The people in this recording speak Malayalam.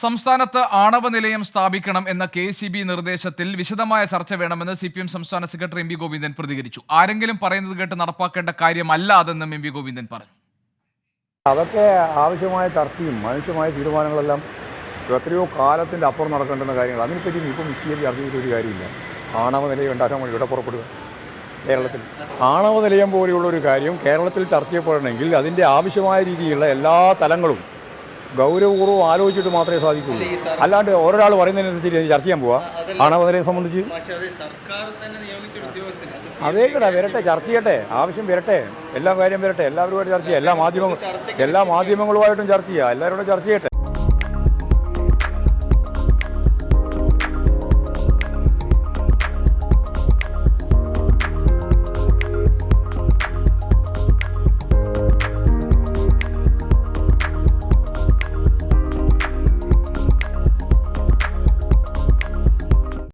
സംസ്ഥാനത്ത് ആണവ നിലയം സ്ഥാപിക്കണം എന്ന കെ.എസ്.ഇ.ബി നിർദ്ദേശത്തിൽ വിശദമായ ചർച്ച വേണമെന്ന് CPM സംസ്ഥാന സെക്രട്ടറി എം.വി. ഗോവിന്ദൻ പ്രതികരിച്ചു. ആരെങ്കിലും പറയുന്നത് കേട്ട് നടപ്പാക്കേണ്ട കാര്യമല്ല അതെന്നും എം.വി. ഗോവിന്ദൻ പറഞ്ഞു. അതൊക്കെ ആവശ്യമായ ചർച്ചയും ആവശ്യമായ തീരുമാനങ്ങളെല്ലാം എത്രയോ കാലത്തിൻ്റെ അപ്പുറം നടക്കേണ്ടുന്ന കാര്യങ്ങൾ. അതിനെപ്പറ്റി ഇപ്പം വിശദീകരിച്ച് ചർച്ച ചെയ്തൊരു കാര്യമില്ല. ആണവ നിലയം ഉണ്ടാക്കാൻ വേണ്ടി ഇവിടെ പുറപ്പെടുക കേരളത്തിൽ. ആണവ നിലയം പോലെയുള്ള ഒരു കാര്യം കേരളത്തിൽ ചർച്ച ചെയ്യപ്പെടണമെങ്കിൽ അതിൻ്റെ ആവശ്യമായ രീതിയിലുള്ള എല്ലാ തലങ്ങളും ഗൗരവപൂർവ്വം ആലോചിച്ചിട്ട് മാത്രമേ സാധിക്കുള്ളൂ. അല്ലാണ്ട് ഒരാൾ പറയുന്നതിനനുസരിച്ച് ചർച്ച ചെയ്യാൻ പോവാ ആണവ നിലയം സംബന്ധിച്ച്. അതേക്കടാ വരട്ടെ, ചർച്ച ചെയ്യട്ടെ, ആവശ്യം വരട്ടെ, എല്ലാ കാര്യം വരട്ടെ, എല്ലാവരുമായിട്ട് ചർച്ച ചെയ്യുക, എല്ലാ മാധ്യമങ്ങളുമായിട്ടും ചർച്ച ചെയ്യുക, എല്ലാവരോടും ചർച്ച ചെയ്യട്ടെ.